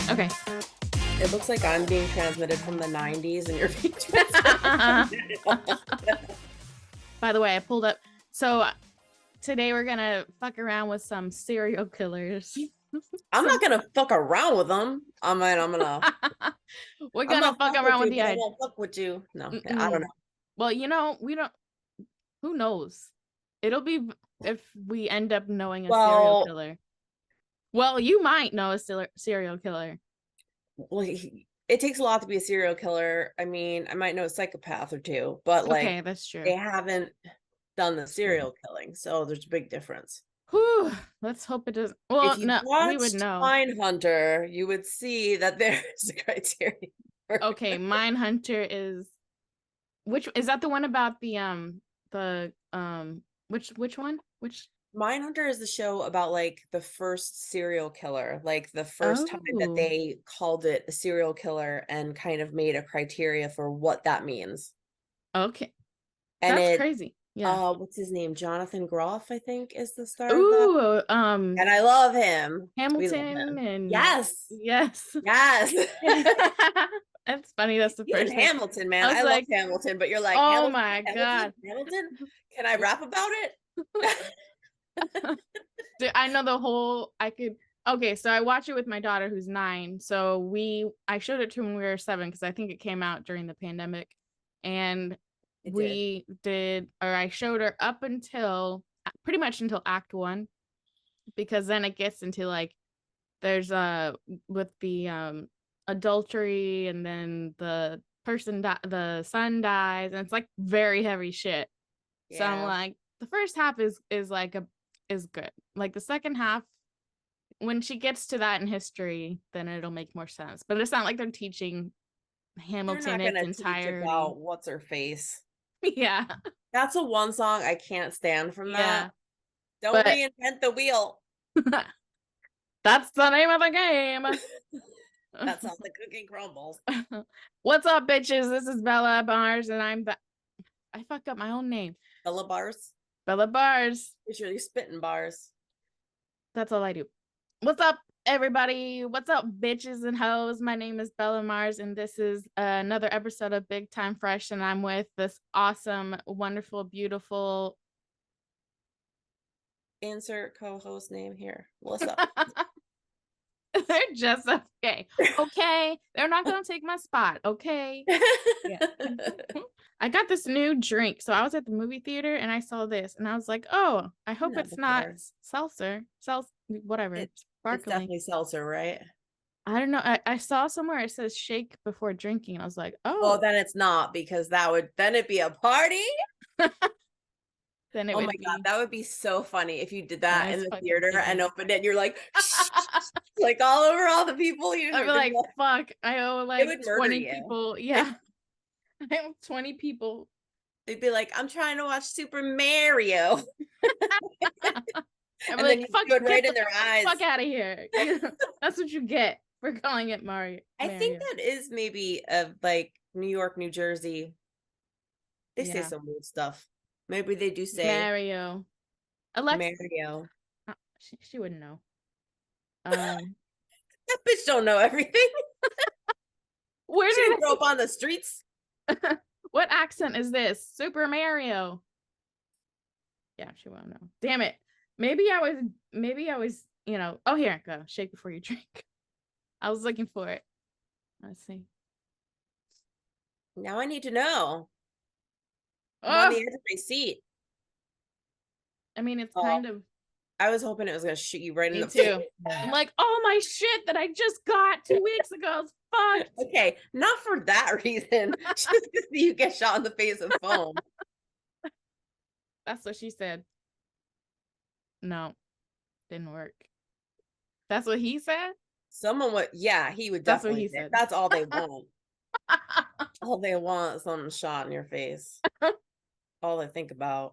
Okay. It looks like I'm being transmitted from the 90s and you're being transmitted. By the way, I pulled up. So today we're gonna fuck around with some serial killers. I'm not gonna fuck around with them. I'm gonna We're I'm gonna gonna fuck fuck with around with you, the but I idea. won't fuck with you. No, I don't know. Well, we don't. Who knows? It'll be if we end up knowing a serial killer. Well, you might know a serial killer. Well, it takes a lot to be a serial killer. I mean, I might know a psychopath or two, but Okay, that's true. they haven't done the serial killing, so there's a big difference. Whew, let's hope it doesn't. Well, if you no, we would watched know. Mindhunter, you would see that there's a criteria. Okay, Mindhunter is which is that the one about the which one? Which Mindhunter is the show about the first serial killer, the first time that Oh. they called it a serial killer and kind of made a criteria for what that means. Okay. And that's crazy. Yeah. What's his name? Jonathan Groff, I think, is the star of Ooh, that. And I love him. We love Hamilton him. and Yes. Yes. That's funny. That's the You first and Hamilton, man. I love like, Hamilton, but you're like, oh Hamilton, my God. Hamilton? Can I rap about it? Dude, I know the whole, okay, so I watch it with my daughter who's 9. So I showed it to her when we were 7 because I think it came out during the pandemic. And I showed her up until pretty much until Act 1, because then it gets into there's with the adultery, and then the son dies, and it's very heavy shit. Yeah. So I'm like, the first half is good. The second half, when she gets to that in history, then it'll make more sense. But it's not like they're teaching Hamilton its entirety. About what's her face. Yeah, that's the one song I can't stand from that. Don't reinvent the wheel. That's the name of the game. That's how the cookie crumbles. What's up, bitches? This is Bella Bars, and I fucked up my own name. Bella Bars. Bella Bars. It's really spitting bars. That's all I do. What's up, everybody? What's up, bitches and hoes? My name is Bella Mars, and this is another episode of Big Time Fresh, and I'm with this awesome, wonderful, beautiful... Insert co-host name here. What's up? They're just okay. Okay. They're not going to take my spot. Okay. Yeah. I got this new drink. So I was at the movie theater and I saw this and I was like, oh, I hope it's not seltzer. Whatever. It's definitely seltzer, right? I don't know. I saw somewhere it says shake before drinking. I was like, oh. Well, then it's not, because then it'd be a party. Then oh my God, that would be so funny if you did that in the theater and opened it and you're like all over all the people. I'd be like, fuck, I owe 20 people. Yeah. I have 20 people. They'd be like, I'm trying to watch Super Mario. And then you fuck, right in their eyes. Fuck out of here. That's what you get for calling it Mario. I think that is maybe New York, New Jersey. They say some weird stuff. Maybe they do say Mario. Mario. She wouldn't know. That bitch don't know everything. Where did she grow up on the streets? What accent is this? Super Mario. Yeah, she won't know. Damn it. Maybe I was, oh, here, go. Shake before you drink. I was looking for it. Let's see. Now I need to know. I'm on the edge of my seat. I mean, it's kind of... I was hoping it was going to shoot you right in the face. I'm like, oh, my shit that I just got 2 weeks ago is fucked. Okay, not for that reason. Just because you get shot in the face with foam. That's what she said. No, didn't work. That's what he said? Someone would, he would definitely. That's what he said. That's all they want. All they want is something shot in your face. All they think about.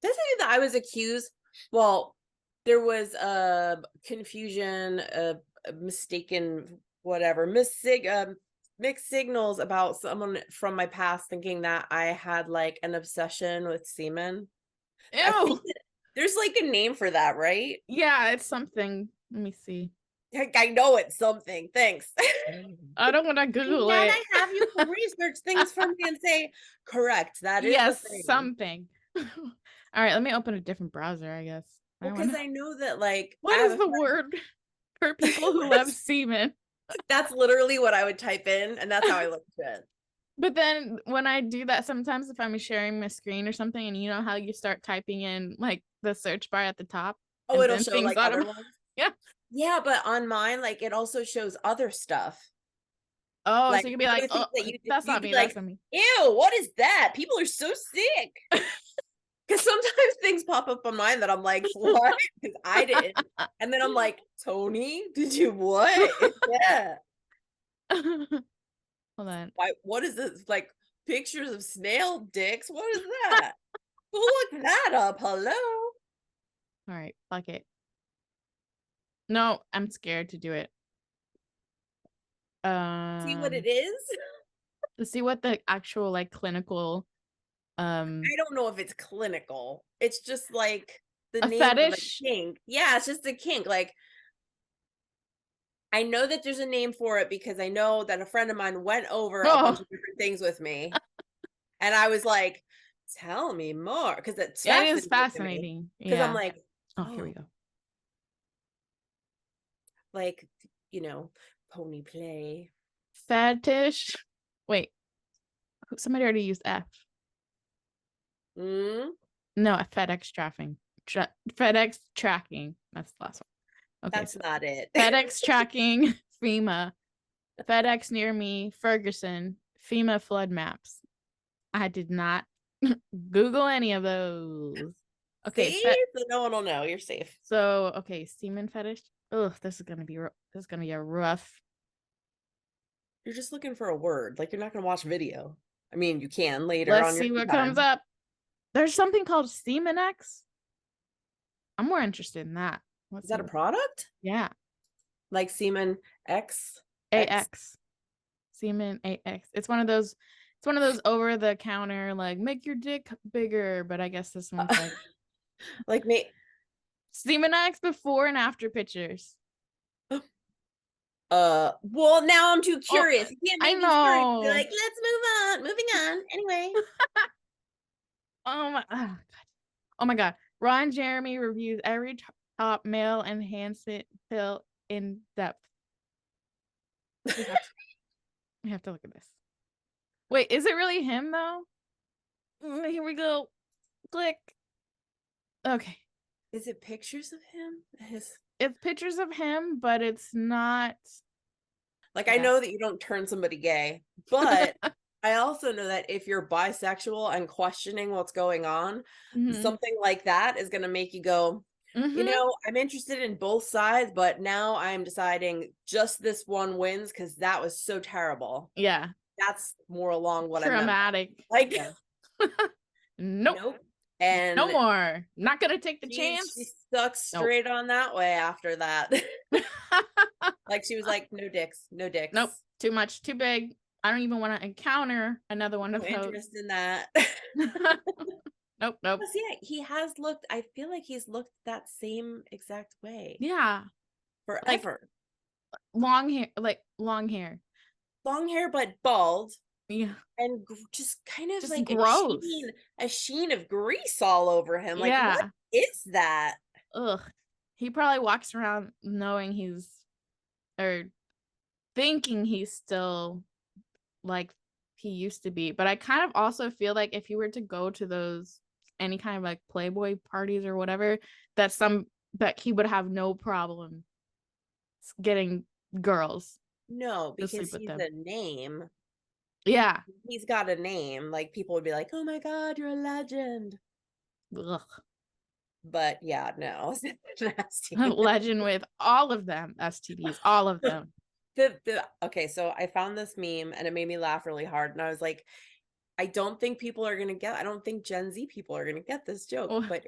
Doesn't mean that I was accused. Well, there was a confusion, a mistaken, whatever, mixed signals about someone from my past thinking that I had an obsession with semen. Ew. There's a name for that, right? Yeah, it's something. Let me see. I know it's something. Thanks. I don't want to I'm Google glad it. I have you to research things for me and say, correct, that is a Yes, thing. something. All right, let me open a different browser, I guess. Well, I want because to. I know that, like, I What have is a the word for people who love friend. semen? That's literally what I would type in, and that's how I look at it. But then when I do that, sometimes if I'm sharing my screen or something, and you know how you start typing in like the search bar at the top, Oh, and it'll then show things like other automatically. ones. Yeah. Yeah, but on mine, like, it also shows other stuff. Oh, Like so you can be like, other things oh, that that's you'd not be me. That's like, not me. ew, what is that? People are so sick. Because sometimes things pop up on mine that I'm like, what? Because I didn't. And then I'm like, Tony, did you what? Yeah. Hold on. Why, what is this? Like pictures of snail dicks? What is that? Who looked that up? Hello? All right, fuck it. No, I'm scared to do it. See what Um, it is? to see what the actual like clinical I don't know if it's clinical. It's just like the a name of a fetish. kink. Yeah, it's just a kink. Like I know that there's a name for it because I know that a friend of mine went over a bunch Oh, of different things with me. And I was like, tell me more. Because it's it is fascinating to me. fascinating. Because I'm Yeah. like, Oh, here we oh, go. like, you know, pony play. Fetish. Wait, somebody already used F. Mm, No, FedEx tracking. FedEx tracking. That's the last one. Okay, that's so not it. FedEx tracking, FEMA, FedEx near me, Ferguson, FEMA flood maps. I did not Google any of those. Okay, See? So no one will know. You're safe. so okay, semen fetish. Ugh, this is gonna be a rough. You're just looking for a word. Like you're not gonna watch video. I mean, you can later Let's on your see free what comes time. up. There's something called Semen X. I'm more interested in that. Is Let's see that a what. product? Yeah, Like semen X? X? AX. Semen AX. It's one of those. It's one of those over the counter like make your dick bigger, but I guess this one's like Like me. Semen X before and after pictures. Well, now I'm too Oh, curious. You can't I make me curious. Be know. like, let's move on. Moving on. Anyway. Oh my god. Ron Jeremy reviews every top male enhancement pill in depth. We have to we have to look at this. Wait, is it really him though? Here we go. Click. Okay. Is it pictures of him? His It's pictures of him, but it's not. like I Yeah. know that you don't turn somebody gay, but I also know that if you're bisexual and questioning what's going on, Mm-hmm. something like that is going to make you go, you Mm-hmm. know, I'm interested in both sides, but now I'm deciding just this one wins because that was so terrible. Yeah. That's more along what I meant. Traumatic. Like, Yeah. Nope. nope. No And more. Not gonna take the she chance. stuck Nope. straight on that way after that. Like she was like, no dicks, no Nope. dicks. Too much, too big. I don't even want to encounter another one No of those. interest in that. Nope, nope. Plus, yeah, he has looked, I feel like he's looked that same exact way Yeah. Like forever. long hair, like long hair. Long hair, but bald, Yeah. and just kind of Just like gross. a sheen of grease all over him. Like, what Yeah. is that? Ugh. He probably walks around knowing he's or thinking he's still like he used to be. But I kind of also feel like if you were to go to those any kind of like Playboy parties or whatever, that he would have no problem getting girls No, to sleep because with he's them. a name. Yeah. He's got a name. Like, people would be like, oh my God, you're a legend. Ugh. But yeah, no, nasty. Legend with all of them, STDs, all of them. Okay, so I found this meme and it made me laugh really hard. And I was like, I don't think people are gonna get, I don't think Gen Z people are gonna get this joke, Oh, but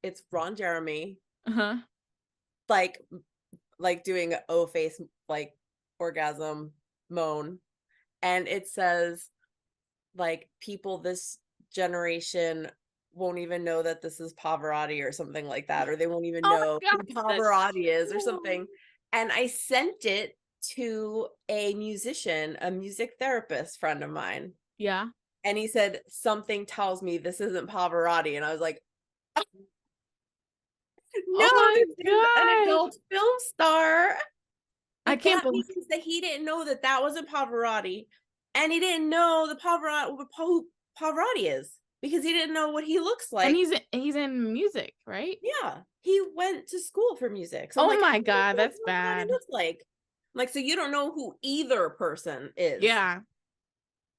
it's Ron Jeremy, uh-huh. like like doing a O face, like orgasm moan. And it says like people this generation won't even know that this is Pavarotti or something like that, or they won't even Oh know my who god, that's Pavarotti is or cool. something. And I sent it to a musician, a music therapist friend of mine. Yeah. And he said, something tells me this isn't Pavarotti. And I was like, no, Oh my this is an god. adult film star. I But can't that believe. means that he didn't know that that wasn't Pavarotti. And he didn't know the who Pavarotti is because he didn't know what he looks And like. he's in music, right? Yeah, he went to school for music. So I'm Oh like, how my do you god, know that's what Pavarotti bad. looks like? I'm like, so you don't know who either person is. Yeah.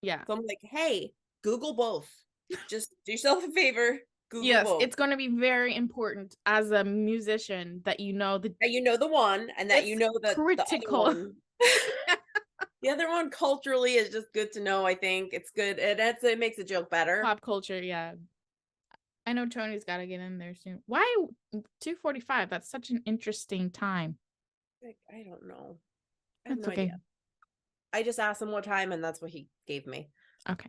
Yeah. So I'm like, hey, Google both. Just do yourself a favor, Google Yes, both. it's going to be very important as a musician that you know the That you know the one and that you it's know that the other critical. one. The other one culturally is just good to know, I think. It's good. It makes a joke better. Pop culture, yeah. I know Tony's got to get in there soon. Why 2:45? That's such an interesting time. Like, I don't know. I have That's no okay. idea. I just asked him what time and that's what he gave me. Okay.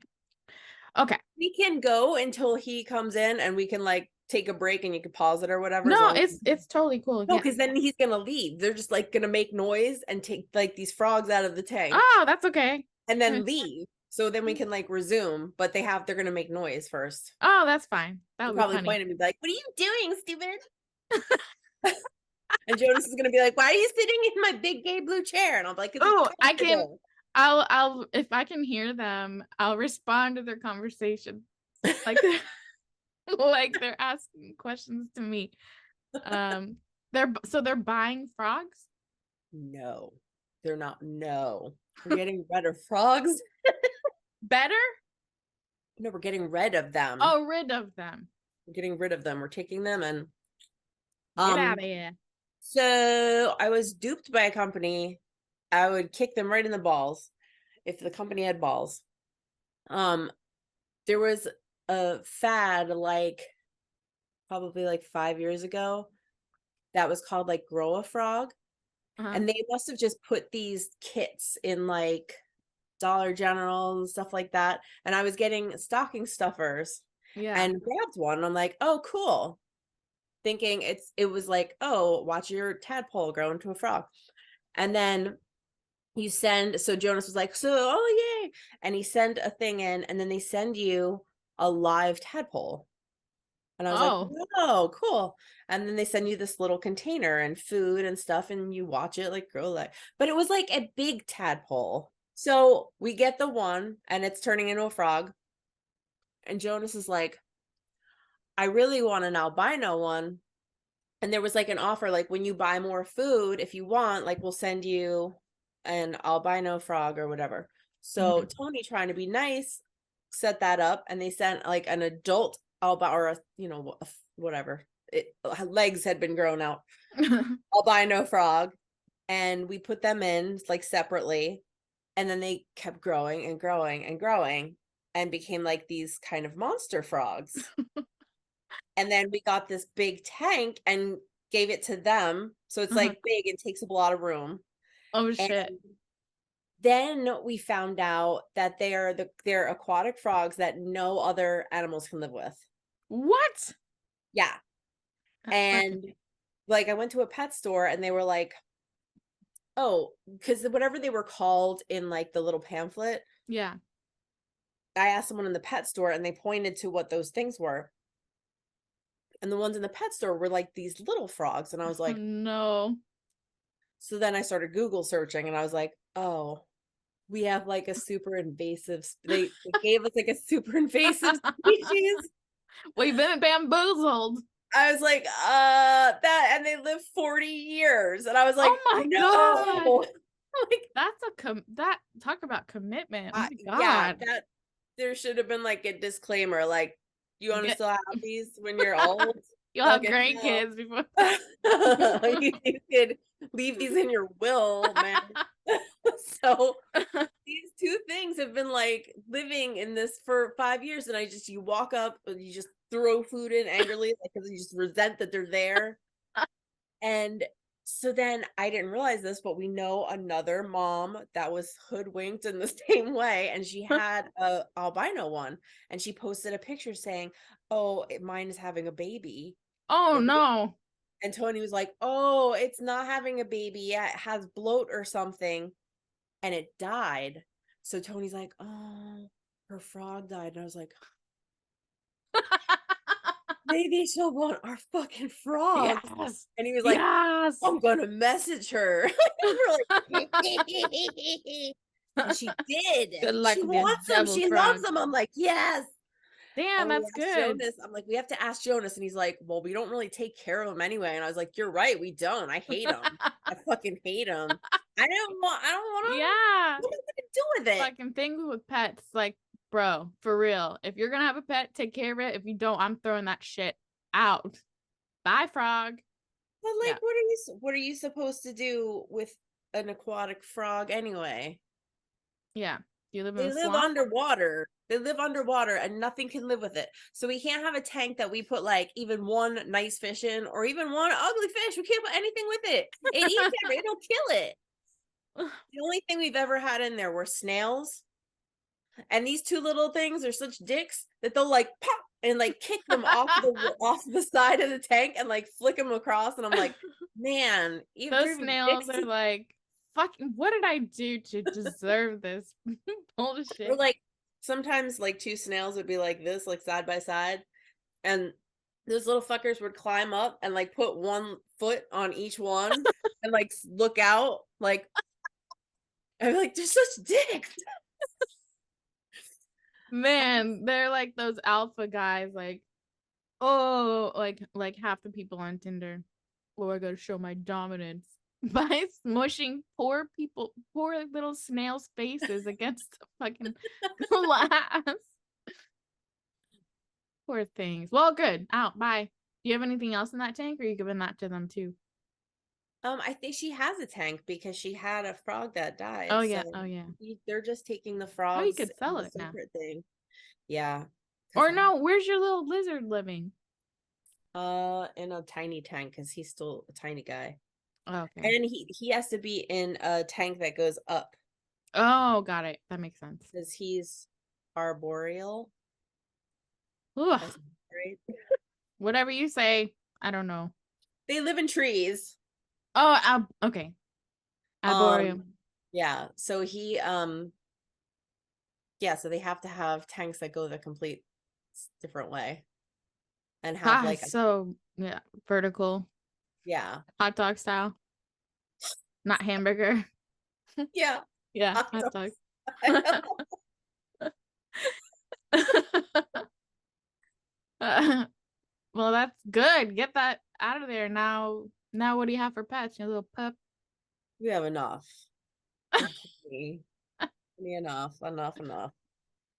Okay. We can go until he comes in and we can like take a break and you can pause it or whatever as No, long as it's totally cool. no, Yeah. because then he's gonna leave. They're just like gonna make noise and take like these frogs out of the tank Oh, that's okay. and then leave. So then we can like resume, but they're gonna make noise first. Oh, that's fine. That They'll would be probably funny. point at me and be like, "What are you doing, stupid?" And Jonas is gonna be like, "Why are you sitting in my big gay blue chair?" And I'm like, "Because it's Oh, I can comfortable." I'll if I can hear them, I'll respond to their conversation. Like they're like they're asking questions to me. Um they're buying frogs? No, they're not. No, we're getting rid of frogs. Better? No, we're getting rid of them. Oh, rid of them. We're getting rid of them. We're taking them and Get out um. of here. So I was duped by a company. I would kick them right in the balls if the company had balls. Um, there was a fad like probably like 5 years ago that was called like Grow a Frog. Uh-huh. And they must have just put these kits in like Dollar General and stuff like that. And I was getting stocking stuffers Yeah. and grabbed one. And I'm like, oh, cool. Thinking it was like, oh, watch your tadpole grow into a frog. And then so Jonas was like, so, oh, yay. And he sent a thing in, and then they send you a live tadpole. And I was like, Oh. whoa, cool. And then they send you this little container and food and stuff, and you watch it like grow like, but it was like a big tadpole. So we get the one, and it's turning into a frog. And Jonas is like, I really want an albino one. And there was like an offer, like when you buy more food, if you want, like we'll send you an albino frog or whatever. So Mhm. Tony, trying to be nice, set that up, and they sent like an adult albino or whatever. Legs had been grown out, albino frog, and we put them in like separately, and then they kept growing and growing and growing, and became like these kind of monster frogs. And then we got this big tank and gave it to them. So it's Uh-huh. like big and takes up a lot of room. Oh And shit. then we found out that they're aquatic frogs that no other animals can live with. What? Yeah. That's fucking And like I went to a pet store and they were like, oh, because whatever they were called in like the little pamphlet, yeah. I asked someone in the pet store and they pointed to what those things were. And the ones in the pet store were like these little frogs. And I was Oh like, no. so then I started Google searching and I was like, oh, we have like a super invasive, they gave us like a super invasive species. We've been bamboozled. I was like, that, and they live 40 years. And I was Oh like, my god. no. Like, That's that talk about commitment. Oh my yeah, god. that there should have been like a disclaimer, like, you want to Get still have these when you're old? you'll have Fucking no. grandkids before. You could leave these in your will, man. So these two things have been like living in this for 5 years, and you walk up and you just throw food in angrily, like because you just resent that they're there. And So then I didn't realize this, but we know another mom that was hoodwinked in the same way, and she had a albino one, and she posted a picture saying, "Oh, mine is having a baby." Oh Or no. and Tony was like, "Oh, it's not having a baby yet. It has bloat or something." And it died. So Tony's like, "Oh, her frog died." And I was like, "Maybe she'll want our fucking frogs." Yes. And he was like, Yes. "I'm gonna message her." We're like, and she did. Good luck She with your wants them. devil She loves frog. them. I'm like, "Yes." Damn, And we that's asked good. Jonas. I'm like, "We have to ask Jonas." And he's like, "Well, we don't really take care of them anyway." And I was like, "You're right. We don't. I hate them. I fucking hate them. I don't want them. Yeah. What am I gonna do with it?" Fucking thing with pets, like, bro, for real. If you're gonna have a pet, take care of it. If you don't, I'm throwing that shit out. Bye, frog. But like, Yeah. what are you supposed to do with an aquatic frog anyway? Yeah. You live in They a live swamp? underwater. They live underwater and nothing can live with it. So we can't have a tank that we put like even one nice fish in or even one ugly fish. We can't put anything with it. It eats it. It'll kill it. The only thing we've ever had in there were snails. And these two little things are such dicks that they'll like pop and like kick them off the side of the tank and like flick them across. And I'm like, man, Those they're even snails dicks. are like, fucking, what did I do to deserve this Or bullshit? like sometimes like two snails would be like this, like side by side, and those little fuckers would climb up and like put one foot on each one and like look out. Like I'm like, they're such dicks. Man, they're like those alpha guys, like, oh, like half the people on Tinder. Oh, I gotta show my dominance by smushing poor little snails' faces against the fucking glass. Poor things. Well, good. Out. Bye. Do you have anything else in that tank, or are you giving that to them too? I think she has a tank because she had a frog that Oh died. yeah. So Oh yeah. they're just taking the Oh, you frogs could as sell a it now. separate thing. Yeah. Because Or no, where's your little lizard living? in a tiny tank because he's still a tiny guy. Oh, okay. And he has to be in a tank that goes up Oh, got it. That makes sense. because he's arboreal. Ugh, That's great. whatever you say. I don't know. They live in trees. Oh, okay. Arboreum. Yeah. So yeah, so they have to have tanks that go the complete different way and have Ah, like so yeah, vertical yeah. hot dog style, not hamburger. Yeah. Yeah, Hot hot dog. dogs. I know. Well, that's good. Get that out of there now. Now, what do you have for pets? Your little pup. We have enough. Plenty. Plenty enough.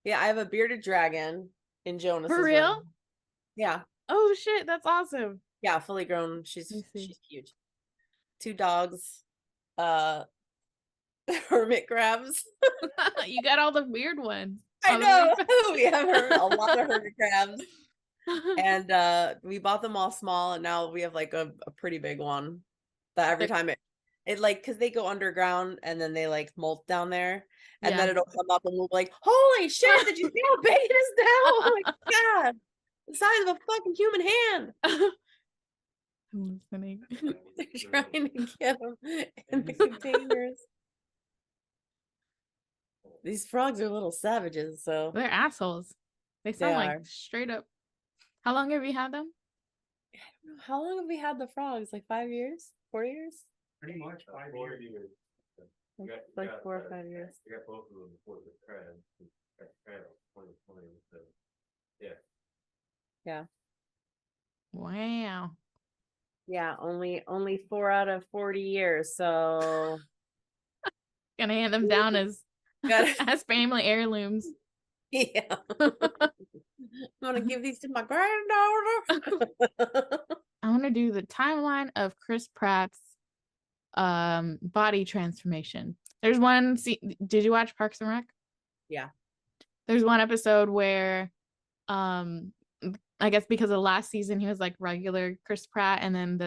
Yeah, I have a bearded dragon in For Jonas's real? room. Yeah. Oh shit, that's awesome. Yeah, fully grown. Let me see. She's huge. Two dogs, uh hermit crabs. You got all the weird ones. I All the weird. know. We have a lot of hermit crabs. And we bought them all small and now we have like a pretty big one that every time it like because they go underground and then they like molt down there and then Yeah. it'll come up and we'll be like, holy shit, did you see how big it is now? Oh my god, the size of a fucking human hand. I'm listening. They're trying to get them in the containers. These frogs are little savages, so They're assholes. They they sound like are. straight up. How long have you had them? How long have we had the frogs? Like 5 years? 4 years? Pretty much 5 years. Like 4 or 5 years. I got both of them before the crab. Got crab 2020. So yeah. Yeah. Wow. Yeah, only 4 out of 40 years. So Gonna hand them down as gotta, as family heirlooms. yeah. I'm gonna give these to my granddaughter. I want to do the timeline of Chris Pratt's body transformation. There's one did you watch Parks and Rec? Yeah. There's one episode where I guess because of last season he was like regular Chris Pratt, and then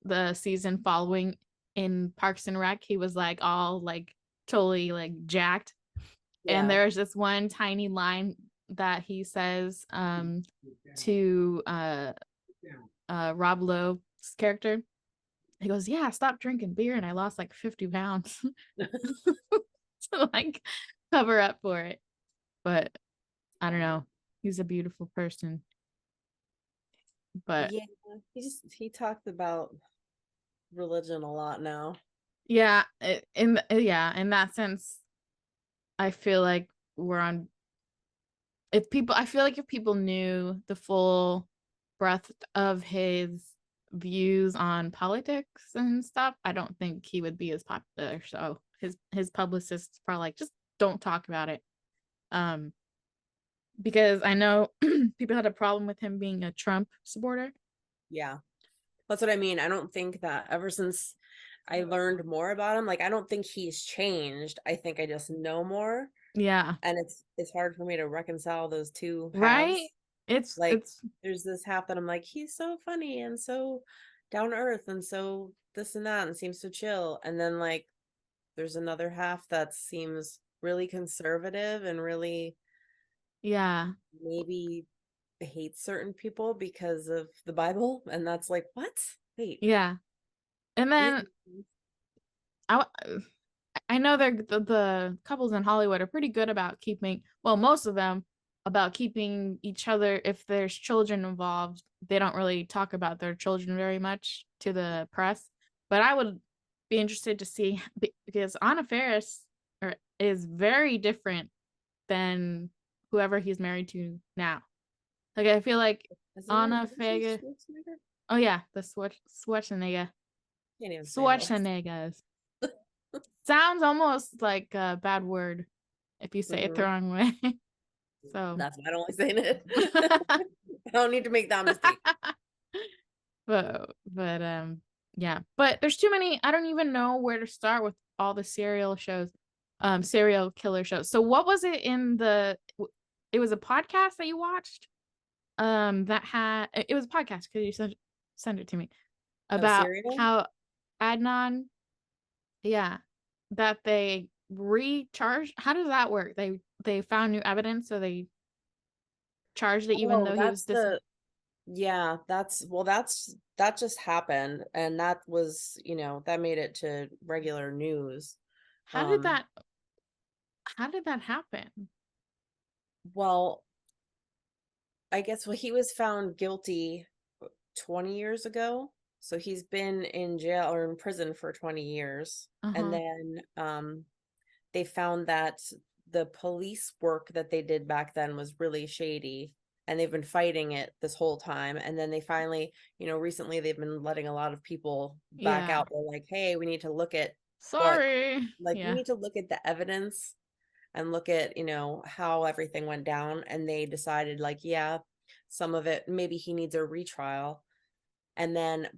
the season following in Parks and Rec, he was like all like totally like jacked. And Yeah. there's this one tiny line that he says to Rob Lowe's character. He goes, "Yeah, I stopped drinking beer and I lost like 50 pounds." To like cover up for it. But I don't know. He's a beautiful person. But Yeah, he talked about religion a lot now. yeah, in that sense, I feel like we're on I feel like if people knew the full breadth of his views on politics and stuff, I don't think he would be as popular. So his publicists probably like, just don't talk about it. Because I know people had a problem with him being a Trump supporter. Yeah. That's what I mean. I don't think that ever since I learned more about him, like I don't think he's changed. I think I just know more. Yeah. And it's hard for me to reconcile those two Right? halves. It's Like it's there's this half that I'm like, he's so funny and so down to earth and so this and that and seems so chill. And then like there's another half that seems really conservative and really yeah. maybe hates certain people because of the Bible. And that's like, what? Wait. Yeah. And These then I I know the couples in Hollywood are pretty good about keeping, well, most of them, about keeping each other, if there's children involved, they don't really talk about their children very much to the press. But I would be interested to see, because Anna Faris is very different than whoever he's married to now. Like I feel like isn't it Anna Arnold Faris, Schwarzenegger? oh yeah, the Schwarzenegger. Can't even say those. Schwarzenegger. Sounds almost like a bad word if you say it the Mhm. wrong way. So, That's why I don't like saying it. I don't need to make that mistake. but yeah. But there's too many. I don't even know where to start with all the serial killer shows. So what was it in it was a podcast that you watched? That had, it was a podcast because you sent it to me, Oh, about cereal? how Adnan, yeah, that they recharged. How does that work? They found new evidence, so they charged it even Oh, though he was that's yeah, that just happened and that was, that made it to regular news. how did Um, that how did that happen? well, I guess he was found guilty 20 years ago. So he's been in jail or in prison for 20 years. And Uh-huh. then they found that the police work that they did back then was really shady and they've been fighting it this whole time. And then they finally, recently they've been letting a lot of people back Yeah. out. They're like, hey, we need to look at what, Sorry. like, we Yeah. need to look at the evidence and look at, how everything went down. And they decided, like, yeah, some of it, maybe he needs a retrial. And then,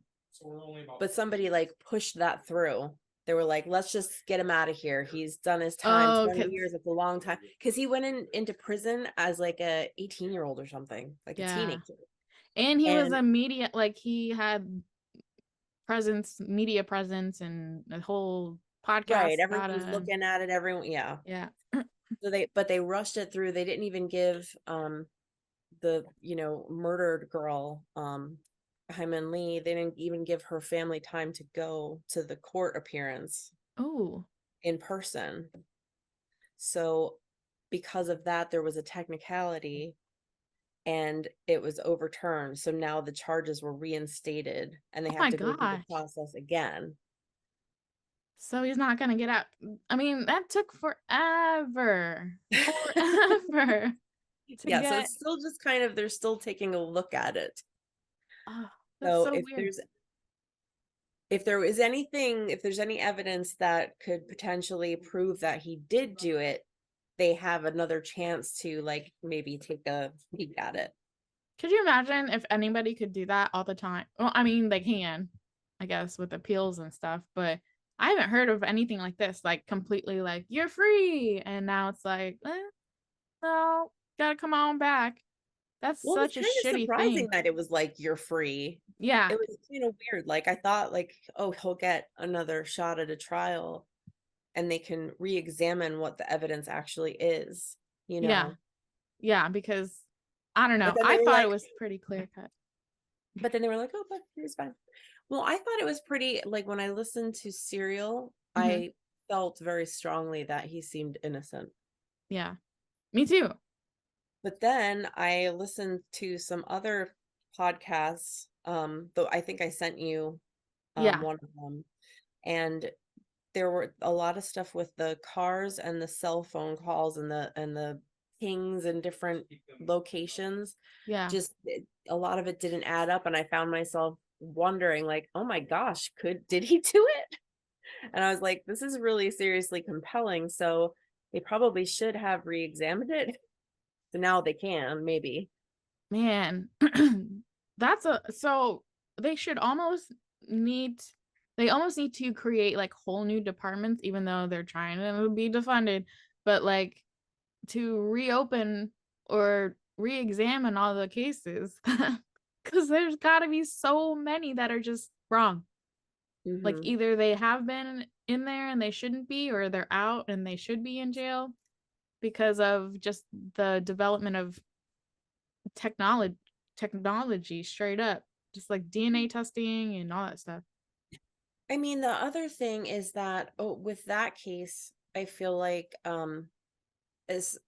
but somebody like pushed that through. They were like, let's just get him out of here. He's done his time. Oh, 20 cause years, it's a long time. Because he went into prison as like a 18-year-old or something, like a yeah. teenager. And he was And a media, like he had media presence and a whole podcast right, everyone about was it. looking at it, everyone, yeah. Yeah. So they rushed it through. They didn't even give the, murdered girl, Hyman Lee, they didn't even give her family time to go to the court appearance Oh. in person. So because of that, there was a technicality and it was overturned. So now the charges were reinstated and they Oh have my to go through the gosh. process again. So he's not gonna get out. I mean, that took forever. Forever to Yeah, so get. it's still just kind of, they're still taking a look at it. Oh, that's So so weird. if there is anything, if there's any evidence that could potentially prove that he did do it, they have another chance to like maybe take a peek at it. Could you imagine if anybody could do that all the time? Well, I mean, they can, I guess, with appeals and stuff, but I haven't heard of anything like this, like completely like, you're free. And now it's like, no, gotta come on back. That's Well, it was such a kind of shitty surprising thing. that it was like you're free. Yeah. It was kind of weird. Like I thought like, oh, he'll get another shot at a trial and they can re-examine what the evidence actually is, you Yeah. know. Yeah, because I don't But know. then they I were thought it like, was pretty clear cut. oh, but he was fine. Well, I thought it was pretty, like when I listened to Serial, Hmm. I felt very strongly that he seemed innocent. Yeah. Me too. But then I listened to some other podcasts, though I think I sent you Yeah. one of them, and there were a lot of stuff with the cars and the cell phone calls and the pings in different locations. Yeah. Just a lot of it didn't add up, and I found myself wondering, like, oh my gosh, did he do it? And I was like, this is really seriously compelling. So they probably should have re-examined it. So now they can, maybe. Man. So they should almost need they almost need to create like whole new departments, even though they're trying to be defunded, but like to reopen or re-examine all the cases. Because there's got to be so many that are just wrong. Like Mm-hmm. either they have been in there and they shouldn't be, or they're out and they should be in jail because of just the development of technology straight up, just like DNA testing and all that stuff. I mean, the other thing is that, oh, with that case, I feel like as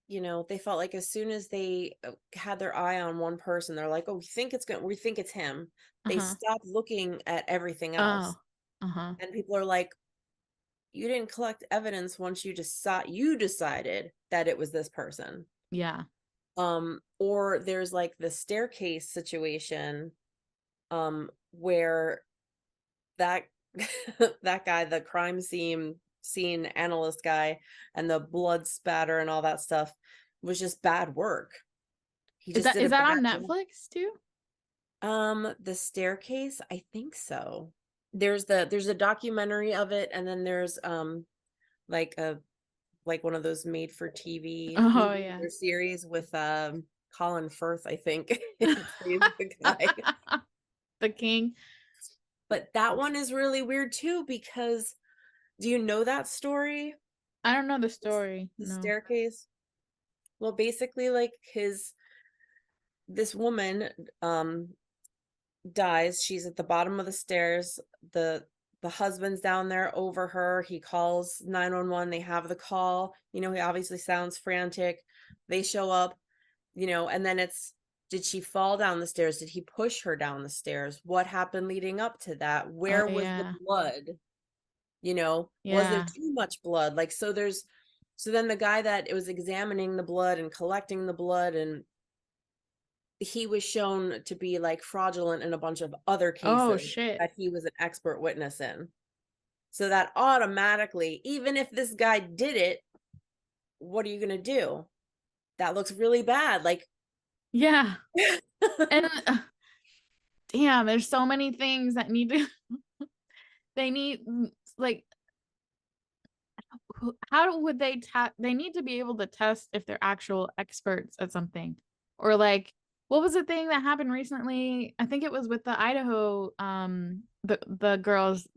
they felt like as soon as they had their eye on one person, they're like, oh, we think it's him. They Uh-huh. stopped looking at everything else. Oh. Uh-huh. And people are like, you didn't collect evidence once you decided that it was this person. Yeah. Or there's like the staircase situation, where that that guy, the crime scene analyst guy, and the blood spatter and all that stuff was just bad work. He Is just that did a is that on bad job. Netflix too? The staircase, I think so. There's a documentary of it, and then there's like a like one of those made for TV Oh movies yeah. or series with Colin Firth, I think. Plays the guy. The king. But that one is really weird too, because do you know that story? I don't know the story. The No. staircase? Well, basically, like this woman dies. She's at the bottom of the stairs. The husband's down there over her. He calls 911. They have the call. He obviously sounds frantic. They show up, and then it's, did she fall down the stairs? Did he push her down the stairs? What happened leading up to that? Oh Where was the yeah. blood? Was there Yeah. too much blood? Like, so then the guy that it was examining the blood and collecting the blood, and he was shown to be like fraudulent in a bunch of other Oh cases shit. that he was an expert witness in. So that automatically, even if this guy did it, what are you going to do? That looks really bad. Like, Yeah. And damn, there's so many things that need to they need like how would they they need to be able to test if they're actual experts at something, or like what was the thing that happened recently? I think it was with the Idaho the girls,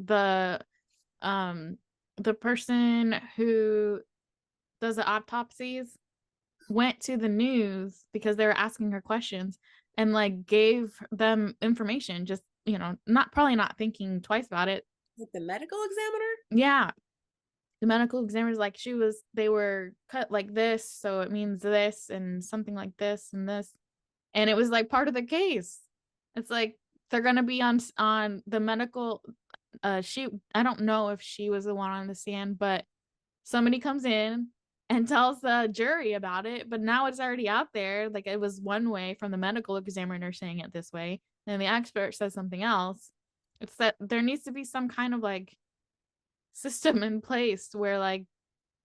um the person who does the autopsies went to the news because they were asking her questions and like gave them information, just not probably not thinking twice about it. like the medical examiner? Yeah, the medical examiner's like, they were cut like this, so it means this and something like this and this, and it was like part of the case. It's like they're gonna be on the medical she I don't know if she was the one on the stand, but somebody comes in and tells the jury about it, but now it's already out there. Like it was one way from the medical examiner saying it this way, and the expert says something else. It's that there needs to be some kind of like system in place where like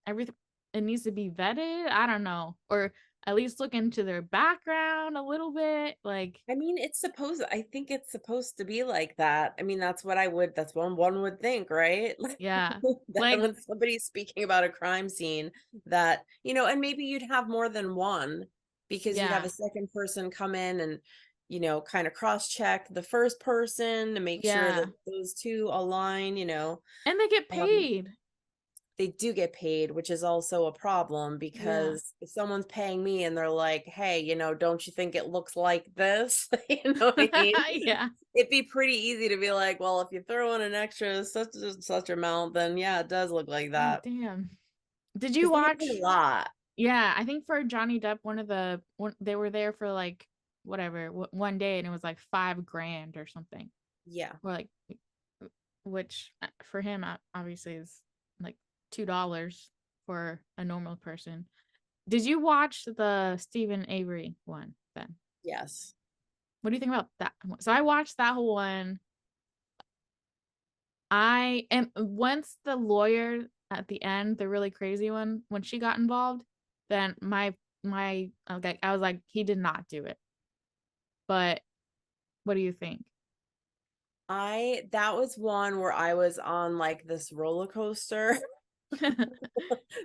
everything, it needs to be vetted. I don't know, or at least look into their background a little bit. Like, I mean, I think it's supposed to be like that. I mean, that's one would think, right? Like, yeah, that like when somebody's speaking about a crime scene, that, and maybe you'd have more than one, because you'd have Yeah. a second person come in and, you know, kind of cross check the first person to make sure Yeah. that those two align, you know. And they get Um, paid. they do get paid, which is also a problem Yeah. because if someone's paying me and they're like, hey, you know, don't you think it looks like this? You know what I mean? Yeah. It'd be pretty easy to be like, well, if you throw in an extra such and such amount, then yeah, it does look like Oh, that. damn. Did you Because they get paid watch? a lot. Yeah, I think for Johnny Depp, they were there for like whatever one day, and it was like 5 grand or something, Yeah. or like, which for him obviously is like $2 for a normal person. Did you watch the Stephen Avery one then? Yes. What do you think about that one? So I watched that whole one. And once the lawyer at the end, the really crazy one, when she got involved, then okay, I was like, he did not do it. But what do you think? That was one where I was on like this roller coaster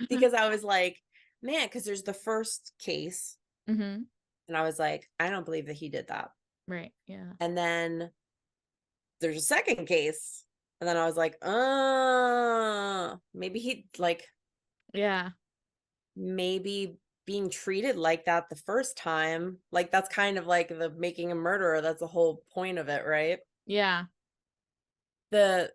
because I was like, man, because there's the first case, Mm-hmm. and I was like, I don't believe that he did that. Right. Yeah. And then there's a second case, and then I was like, maybe he like Yeah. maybe being treated like that the first time, like that's kind of like the making a murderer. That's the whole point of it, right? Yeah. The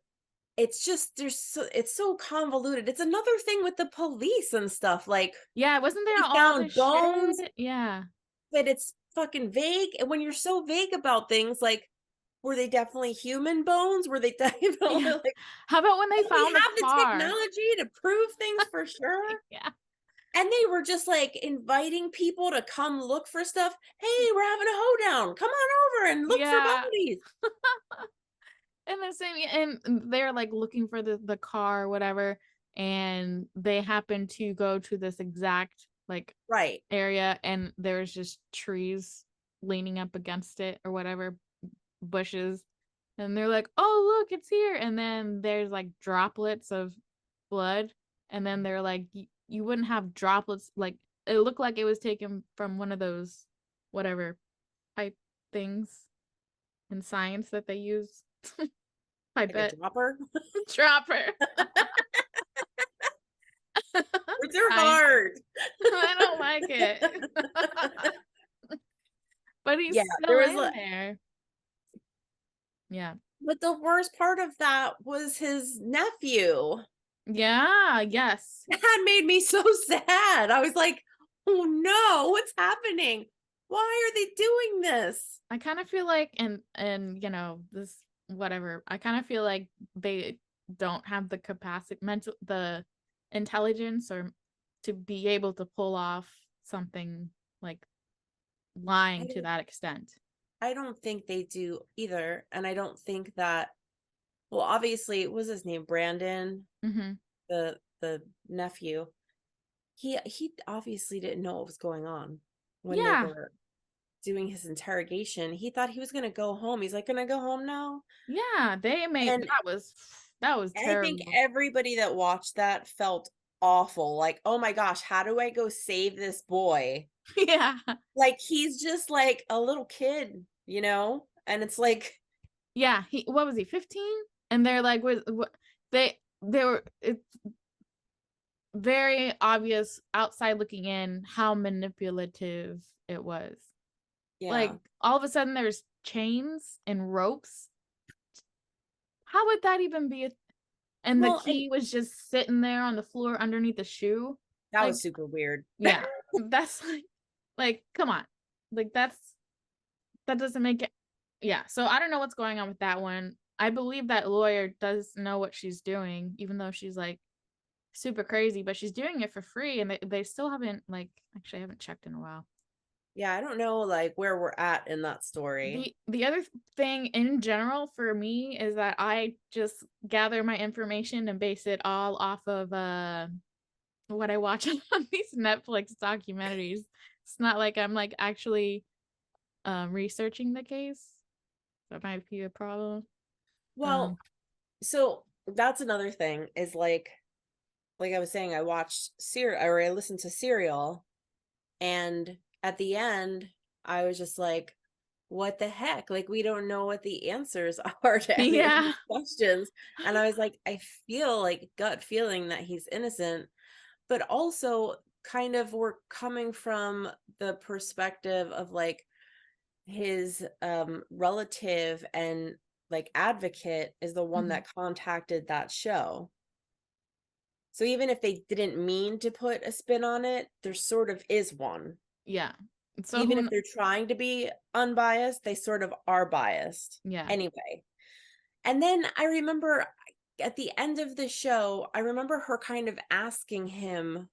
It's just it's so convoluted. It's another thing with the police and stuff. Like Yeah. Wasn't there we all this found bones, shit? Yeah. but it's fucking vague. And when you're so vague about things, like were they definitely human bones? Were they definitely Yeah. like How about when they don't we found the have the car? technology to prove things for sure? Yeah. And they were just like inviting people to come look for stuff. Hey, we're having a hoedown. Come on over and look for Yeah. bodies. And the same, and they're like looking for the car or whatever, and they happen to go to this exact like Right. area, and there's just trees leaning up against it or whatever, bushes, and they're like, oh look, it's here, and then there's like droplets of blood, and then they're like, you wouldn't have droplets, like it looked like it was taken from one of those whatever pipe things in science that they use. I Like a bet. dropper. Dropper. Words are I hard. I don't like it. But he's Yeah, there still was in there. Yeah. but the worst part of that was his nephew. Yeah, yes. That made me so sad. I was like, oh no, what's happening? Why are they doing this? I kind of feel like and you know, this whatever. I kind of feel like they don't have the capacity the intelligence or to be able to pull off something like I lying to don't that extent. I don't think they do either. And I don't think that well, obviously, what was his name? Brandon, Mhm. the nephew. He obviously didn't know what was going on when they Yeah. were doing his interrogation. He thought he was gonna go home. He's like, "Can I go home now?" Yeah, they made And that was I think terrible. everybody that watched that felt awful. Like, oh my gosh, how do I go save this boy? Yeah. Like he's just like a little kid, you know? And it's like, Yeah, he what was he, 15? And they're like, what they were it's very obvious outside looking in how manipulative it was. yeah. Like all of a sudden there's chains and ropes. How would that even be and the Well, and key was just sitting there on the floor underneath the shoe? that Like, was super weird. yeah. That's like come on. Like that doesn't make it. Yeah, so I don't know what's going on with that one. I believe that lawyer does know what she's doing, even though she's like super crazy, but she's doing it for free, and they still haven't like actually I haven't checked in a while. Yeah, I don't know like where we're at in that story. The other thing in general for me is that I just gather my information and base it all off of what I watch on these Netflix documentaries. It's not like I'm like actually researching the case. That might be a problem. Well, so that's another thing is like I was saying, I watched Serial or I listened to Serial and at the end, I was just like, what the heck? Like, we don't know what the answers are to any of Yeah. these questions. And I was like, I feel like gut feeling that he's innocent, but also kind of we're coming from the perspective of like his relative and like advocate is the one Mhm. that contacted that show. So even if they didn't mean to put a spin on it, there sort of is one. Yeah. So Even if they're trying to be unbiased, they sort of are biased yeah. anyway. And then I remember at the end of the show, I remember her kind of asking him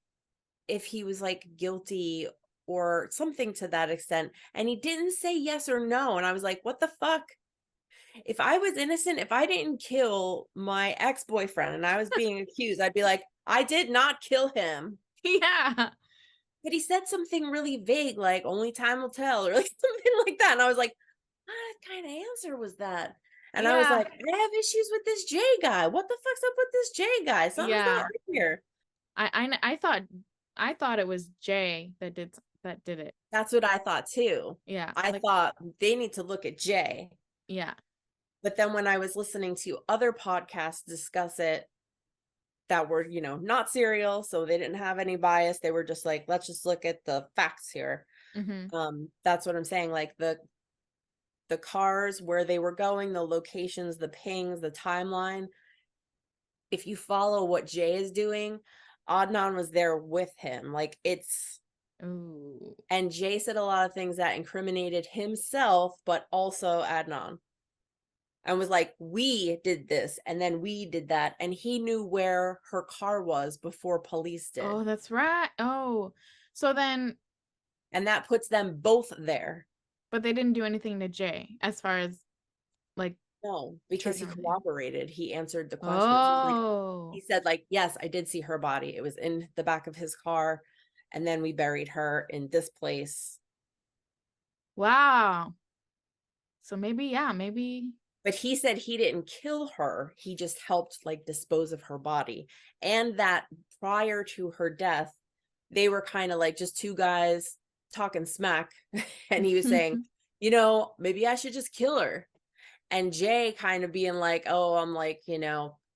if he was like guilty or something to that extent. And he didn't say yes or no. And I was like, what the fuck? If I was innocent, if I didn't kill my ex-boyfriend and I was being accused, I'd be like, I did not kill him. Yeah. But he said something really vague, like only time will tell, or like something like that. And I was like, what kind of answer was that? And I was Yeah. like, I have issues with this J guy. What the fuck's up with this J guy? Something's not Yeah. right here. I thought it was Jay that did it. That's what I thought too. Yeah. I Like, thought they need to look at Jay. yeah. But then when I was listening to other podcasts discuss it that were, not serial, so they didn't have any bias. They were just like, let's just look at the facts here. Mm-hmm. That's what I'm saying. Like the cars, where they were going, the locations, the pings, the timeline. If you follow what Jay is doing, Adnan was there with him. Like Ooh. and Jay said a lot of things that incriminated himself, but also Adnan. And was like, we did this and then we did that. And he knew where her car was before police did. Oh, that's right. Oh, so then, And that puts them both there. but they didn't do anything to Jay as far as like No, because he charging him. cooperated. He answered the questions. Oh, He said, like, yes, I did see her body. It was in the back of his car. And then we buried her in this place. wow. So maybe, yeah, maybe. But he said he didn't kill her. He just helped like dispose of her body. And that prior to her death, they were kind of like just two guys talking smack. And he was saying, maybe I should just kill her. And Jay kind of being like, oh, I'm like,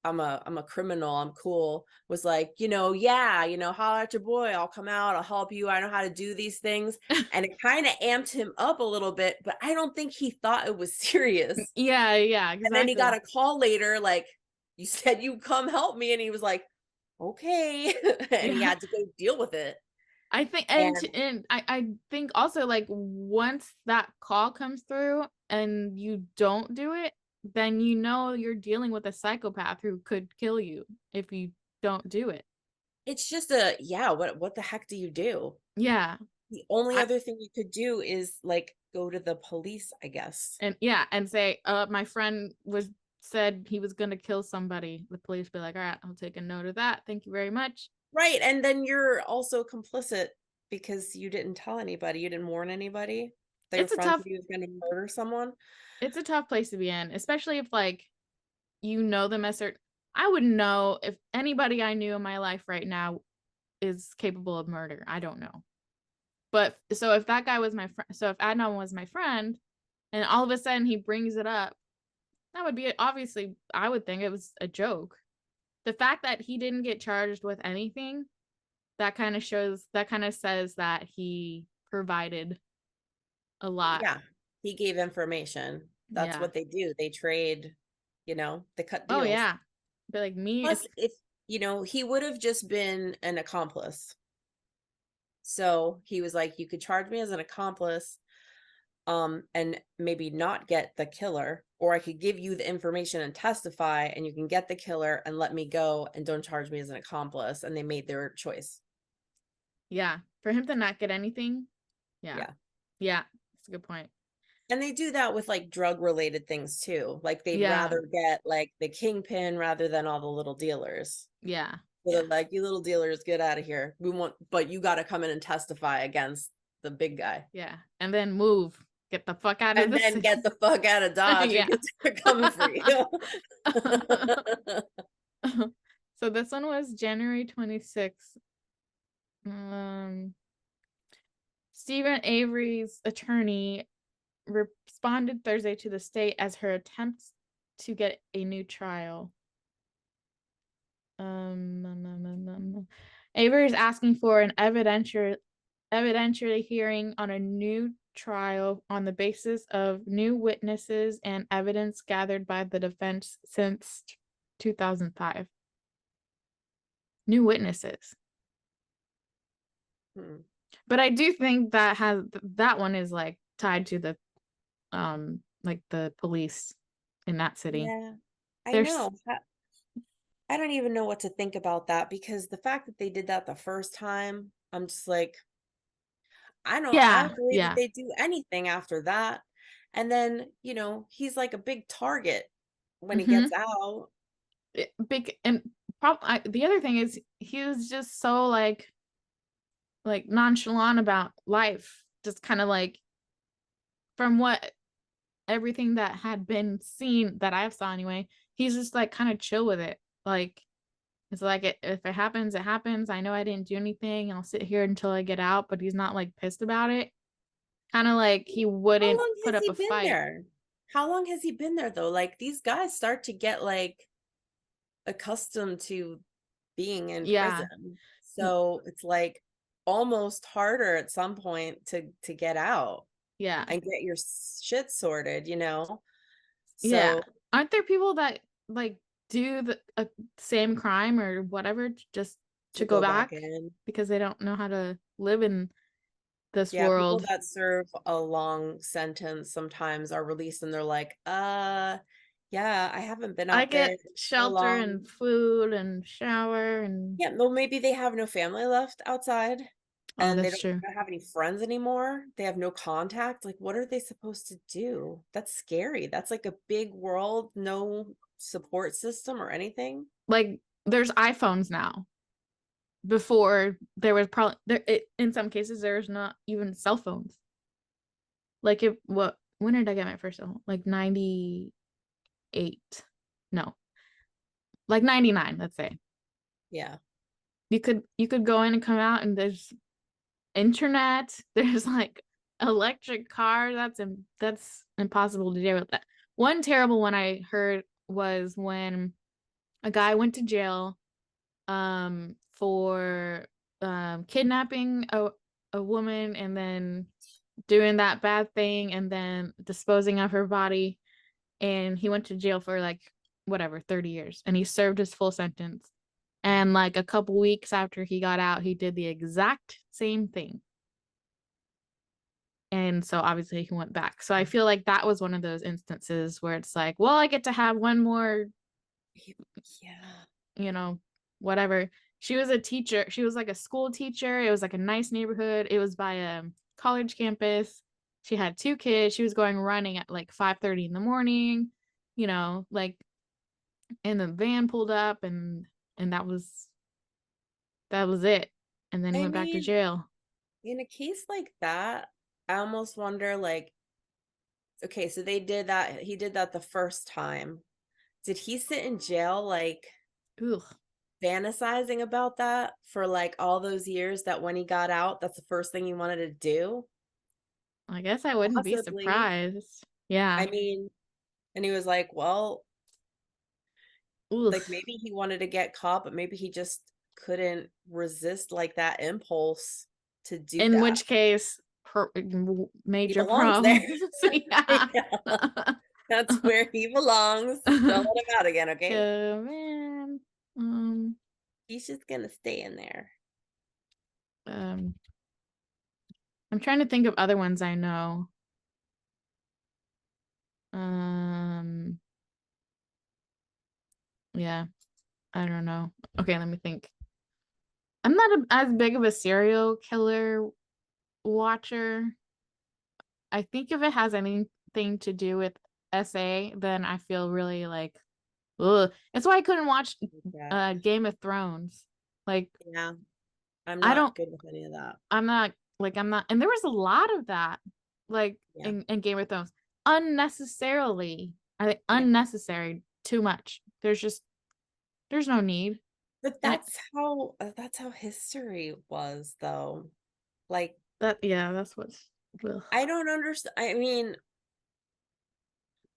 I'm a criminal, I'm cool, was like, yeah, holler at your boy, I'll come out, I'll help you, I know how to do these things. And it kind of amped him up a little bit, but I don't think he thought it was serious. Yeah, yeah, And then he exactly. got a call later, like, you said you come help me, and he was like, okay. And he Yeah. had to go deal with it. I think, And and I think also like once that call comes through and you don't do it, then you're dealing with a psychopath who could kill you if you don't do it. it's just what the heck do you do? Yeah. The only I, other thing you could do is like go to the police, I guess. and yeah, and say, my friend said he was gonna kill somebody. The police be like, all right, I'll take a note of that. Thank you very much. Right. And then you're also complicit because you didn't tell anybody, you didn't warn anybody that your It's a friend tough said he was going to murder someone. it's a tough place to be in, especially if like them as certain. I wouldn't know if anybody I knew in my life right now is capable of murder. I don't know. But so if that guy was my friend, so if Adnan was my friend, and all of a sudden he brings it up, that would be obviously, I would think it was a joke. The fact that he didn't get charged with anything, that kind of says that he provided a lot. Yeah. He gave information. That's Yeah. what they do. They trade, they cut Oh deals. yeah. But like me, Plus, if, he would have just been an accomplice. So he was like, you could charge me as an accomplice, and maybe not get the killer, or I could give you the information and testify, and you can get the killer and let me go and don't charge me as an accomplice. And they made their choice. yeah, for him to not get anything. Yeah. Yeah. Yeah. That's a good point. And they do that with like drug related things too. Like they'd Yeah. rather get like the kingpin rather than all the little dealers. Yeah. So Yeah. they're like, you little dealers, get out of here. But you got to come in and testify against the big guy. Yeah. And then move. Get the fuck out of And this. then get the fuck out of Dodge Yeah. because they're coming for you. So this one was January 26th. Stephen Avery's attorney responded Thursday to the state as her attempts to get a new trial. Avery is asking for an evidentiary hearing on a new trial on the basis of new witnesses and evidence gathered by the defense since 2005. New witnesses. But I do think that one is like tied to the like the police in that city. Yeah, I There's know. I don't even know what to think about that, because the fact that they did that the first time, I'm just like, I don't believe that they do anything after that. And then, he's like a big target when he gets out. big, and the other thing is he was just so like nonchalant about life, just kind of like, from what everything that had been seen that I've saw anyway, he's just like kind of chill with it. Like, it's like, if it happens, it happens. I know I didn't do anything. I'll sit here until I get out, but he's not like pissed about it. Kind of like he How wouldn't long put has up he a been fight. there? How long has he been there though? Like, these guys start to get like accustomed to being in Yeah. prison. So it's like almost harder at some point to get out Yeah. and get your shit sorted, Yeah. So Aren't there people that like do the same crime or whatever just to go go back back in. because they don't know how to live in this Yeah, people world? that serve a long sentence sometimes are released and they're like, yeah, I haven't been I out there get so shelter long. and food and shower and Yeah, well, maybe they have no family left outside oh, and they that's don't true. have any friends anymore. They have no contact. Like, what are they supposed to do? That's scary. That's like a big world, no support system or anything. Like, there's iPhones now. Before there was probably in some cases there's not even cell phones. Like, when did I get my first cell phone? Like 98. No. Like 99, let's say. Yeah. You could go in and come out and there's internet, there's like electric car. That's impossible to do with that. One terrible one I heard was when a guy went to jail for kidnapping a woman and then doing that bad thing and then disposing of her body, and he went to jail for like whatever 30 years and he served his full sentence, and like a couple weeks after he got out he did the exact same thing, and so obviously he went back. So I feel like that was one of those instances where it's like, well, I get to have one more, Yeah. Whatever. She was a teacher. She was like a school teacher. It was like a nice neighborhood. It was by a college campus. She had 2 kids. She was going running at like 5:30 in the morning, like, and the van pulled up and that was it. And then he I went back to mean, jail. in a case like that, I almost wonder, like, okay, so he did that the first time. Did he sit in jail like Ugh. fantasizing about that for like all those years, that when he got out, that's the first thing he wanted to do? I guess I wouldn't be Possibly. surprised. Yeah. I mean, and he was like, well, Ugh. like maybe he wanted to get caught, but maybe he just couldn't resist like that impulse to do In that. which case, He major belongs there. problems. Yeah. Yeah, that's where he belongs. Don't let him out again, okay? Yeah, man. Um, He's just gonna stay in there. um, I'm trying to think of other ones I know. Yeah, I don't know. Okay, let me think. I'm not as big of a serial killer watcher. I think if it has anything to do with SA, then I feel really like, ugh. That's why I couldn't watch Yeah. Game of Thrones. Like, Yeah. I'm I not don't, good with any of that. I'm not, and there was a lot of that, like, Yeah. in Game of Thrones, unnecessarily. I think Yeah. unnecessary, too much. There's no need. But And that's how history was, though. Like, that's what's. Ugh. I don't understand. I mean,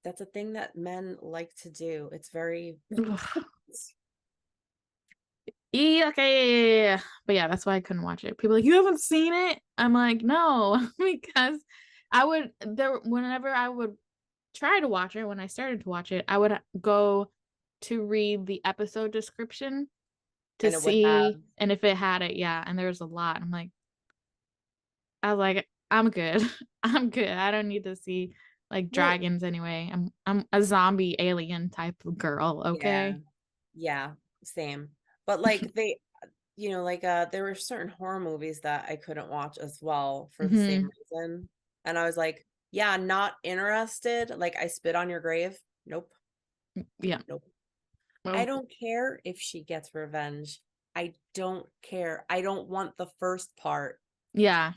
that's a thing that men like to do. It's very Ugh. Yeah, okay. But yeah, that's why I couldn't watch it. People are like, you haven't seen it? I'm like, no, because whenever I would try to watch it, when I started to watch it, I would go to read the episode description to and it would have. see, and if it had it, yeah, and there's a lot. I was like, I'm good. I'm good. I don't need to see like Well, dragons anyway. I'm a zombie alien type of girl, yeah, okay? yeah, same. But like like there were certain horror movies that I couldn't watch as well for the same Hmm. reason. And I was like, yeah, not interested. Like I Spit on Your Grave. Nope. Yeah. Nope. I Well, don't care if she gets revenge. I don't care. I don't want the first part. yeah.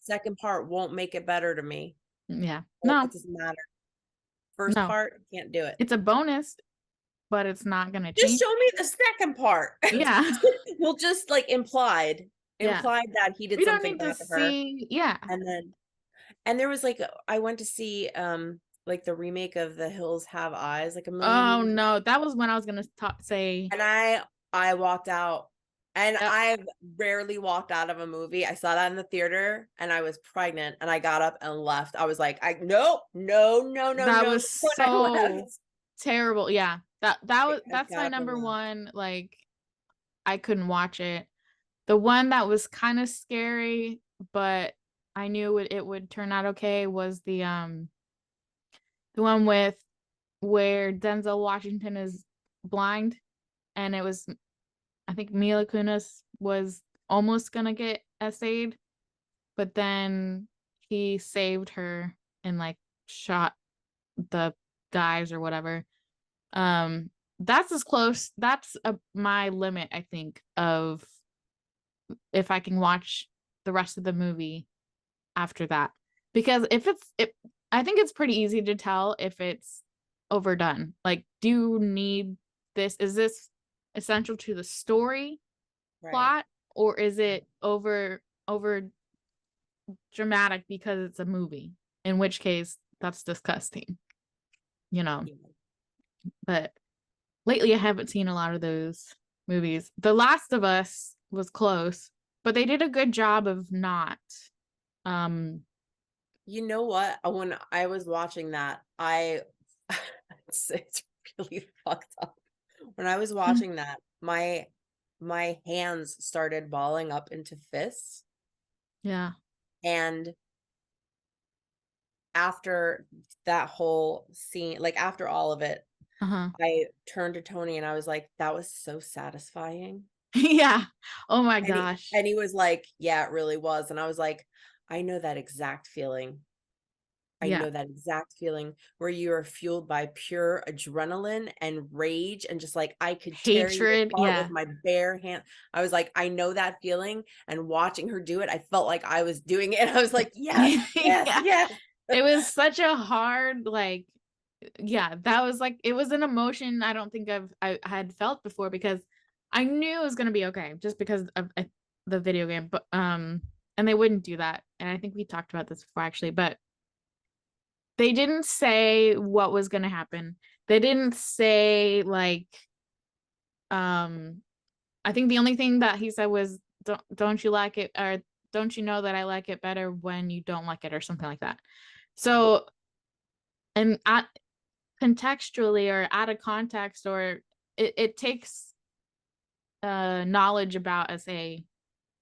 Second part won't make it better to me. Yeah. It No, doesn't matter. First no. part, can't do it. It's a bonus, but it's not gonna Just change. show me the second part. Yeah. Well, just like Yeah. implied that he did We don't something need to bad to her. see, yeah. And there was like I went to see like the remake of The Hills Have Eyes like a million Oh years ago. no, that was when I was gonna say, And I walked out, and yep, I've rarely walked out of a movie. I saw that in the theater and I was pregnant and I got up and left. I was like, no, no, no, no, that no. was When I so left, terrible. Yeah. I That's got my up and number left. one. Like, I couldn't watch it. The one that was kind of scary, but I knew it would turn out okay was the one with where Denzel Washington is blind, and it was, I think Mila Kunis was almost gonna get essayed, but then he saved her and like shot the guys or whatever. Um, that's as close. That's my limit, I think, of if I can watch the rest of the movie after that. Because if I think it's pretty easy to tell if it's overdone. Like, do you need this? Is this essential to the story Right. plot, or is it over dramatic because it's a movie? In which case, that's disgusting, you know. Yeah. But lately, I haven't seen a lot of those movies. The Last of Us was close, but they did a good job of not. Um, You know what? When I was watching that, it's really fucked up. When I was watching that, my hands started balling up into fists. yeah. And after that whole scene, like after all of it, Uh-huh. I turned to Tony and I was like, that was so satisfying. Yeah. Oh my And he gosh. and he was like, yeah, it really was. And I was like, I know that exact feeling. I Yeah. know that exact feeling where you are fueled by pure adrenaline and rage and just like I could tear you Hatred. apart with Yeah. my bare hand. I was like, I know that feeling. And watching her do it, I felt like I was doing it. I was like, yes, yes, Yeah. yes. It was such a hard, like, yeah, that was like, it was an emotion I don't think I had felt before, because I knew it was gonna be okay just because of the video game. But and they wouldn't do that. And I think we talked about this before actually, but they didn't say what was gonna happen. They didn't say like, um I think the only thing that he said was, don't you like it, or don't you know that I like it better when you don't like it, or something like that. So, and at contextually or out of context, or it takes knowledge about SA.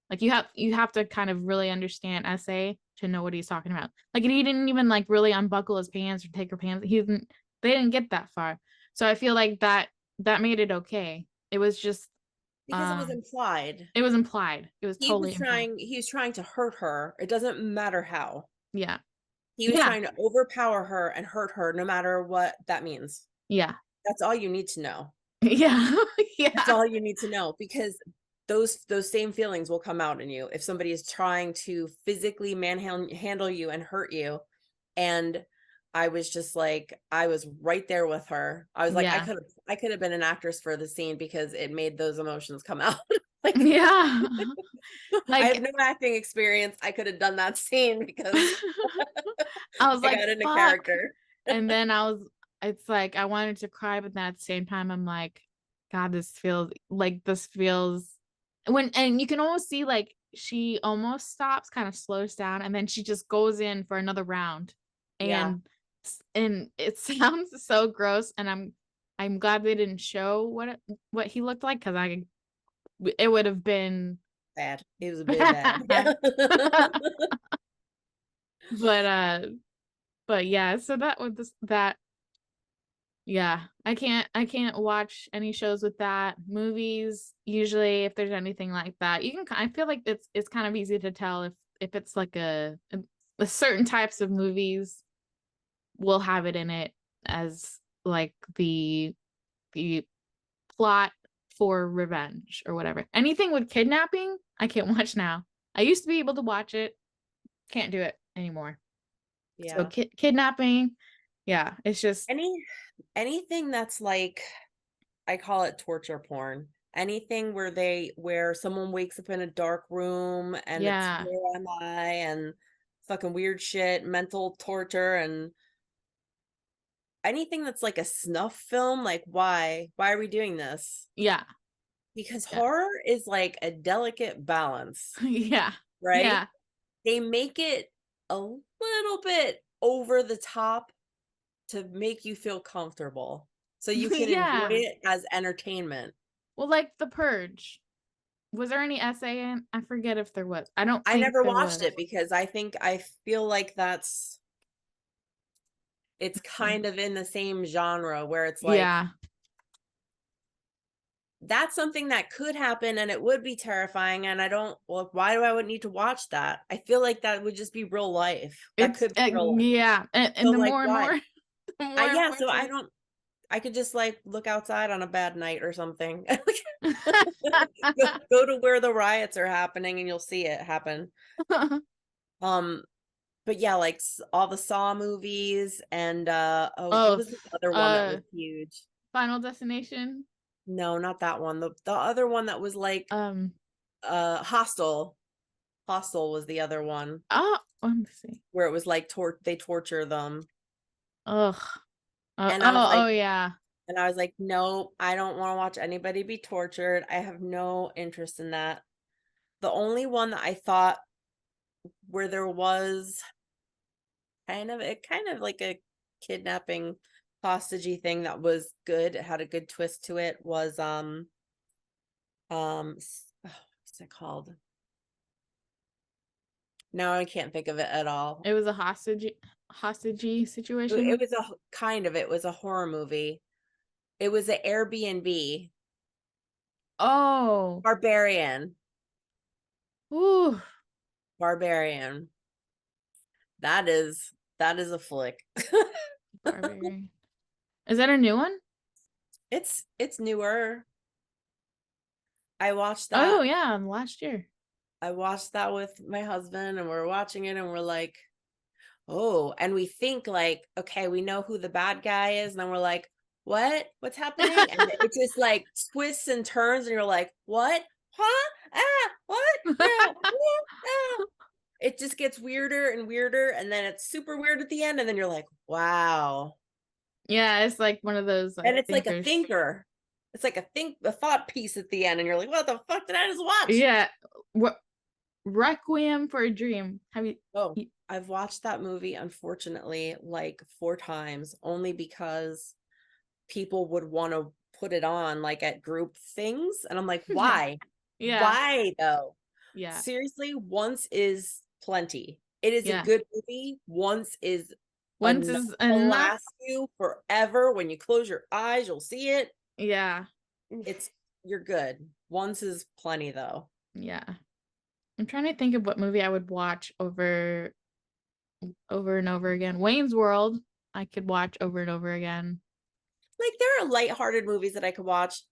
Like, you have to kind of really understand SA to know what he's talking about. Like, he didn't even like really unbuckle his pants or take her pants. They didn't get that far. So I feel like that made it okay. It was just Because it was implied. it was implied. It was totally implied. He was trying to hurt her. It doesn't matter how. Yeah. He was Yeah. trying to overpower her and hurt her no matter what that means. Yeah. That's all you need to know. Yeah. That's Yeah. all you need to know, because those same feelings will come out in you if somebody is trying to physically manhandle you and hurt you. And I was just like, I was right there with her. I was like, Yeah. I could have been an actress for the scene because it made those emotions come out. Like, Yeah. I have Like no acting experience. I could have done that scene because I was I like, got into fuck. character. And then it's like I wanted to cry, but then at the same time, I'm like, God, this feels and you can almost see like she almost stops, kind of slows down, and then she just goes in for another round. Yeah. And it sounds so gross, and I'm glad they didn't show what he looked like, because it would have been Bad. It was really bad. bad. But yeah, so that yeah, I can't watch any shows with that. Movies, usually if there's anything like that, I feel like it's kind of easy to tell if it's like a certain types of movies will have it in it, as like the plot for revenge or whatever. Anything with kidnapping, I can't watch now. I used to be able to watch it, can't do it anymore. So Yeah. kidnapping, yeah, it's just Anything that's like, I call it torture porn. Anything where someone wakes up in a dark room and it's yeah. where am I and fucking weird shit, mental torture, and anything that's like a snuff film, like why are we doing this? Yeah. Because Yeah. horror is like a delicate balance, Yeah. right? Yeah. They make it a little bit over the top to make you feel comfortable so you can enjoy Yeah. it as entertainment. Well, like The Purge. Was there any essay in? I forget if there was. I don't I think never there watched was. it because I feel like it's kind of in the same genre where it's like, Yeah. that's something that could happen and it would be terrifying, and I don't, well, why do I would need to watch that? I feel like that would just be real life. That It's could be real life. yeah. And So the like, more and why? more the more and Yeah, more so it's I like don't, I could just like look outside on a bad night or something. Go to where the riots are happening and you'll see it happen. Um, but yeah, like all the Saw movies and oh, what Oh, was the other one that was huge? Final Destination. No, not that one. The other one that was like Um Hostel. Hostel was the other one let me see. where it was like they torture them. Ugh. And I was Oh like, yeah. no, I don't want to watch anybody be tortured. I have no interest in that. The only one that I thought where there was kind of like a kidnapping hostagey thing that was good, it had a good twist to it, was what's it called? Now I can't think of it at all. It was a hostagey It situation. was it was a horror movie. It was an Airbnb. Oh. Barbarian. Ooh. Barbarian. That is a flick. Barbarian. Is that a new one? It's newer. I watched Oh that. yeah, last year. I watched that with my husband and we're watching it and we're like, oh, and we think like, okay, we know who the bad guy is, and then we're like, what's happening? And it just like twists and turns and you're like, what? Huh? What? Yeah. It just gets weirder and weirder, and then it's super weird at the end, and then you're like, wow. Yeah, it's like one of those And it's like a thinkers. thinker. It's like a thought piece at the end, and you're like, what the fuck did I just watch? Yeah. What Requiem for a Dream. Have you Oh, I've watched that movie, unfortunately, like 4 times, only because people would want to put it on like at group things. And I'm like, why? Yeah. Why though? Yeah. Seriously, once is plenty. It is a Yeah. good movie. Once is Once enough is to enough. last you forever. When you close your eyes, you'll see it. Yeah. You're good. Once is plenty though. Yeah. I'm trying to think of what movie I would watch over and over again. Wayne's World, I could watch over and over again. Like there are lighthearted movies that I could watch.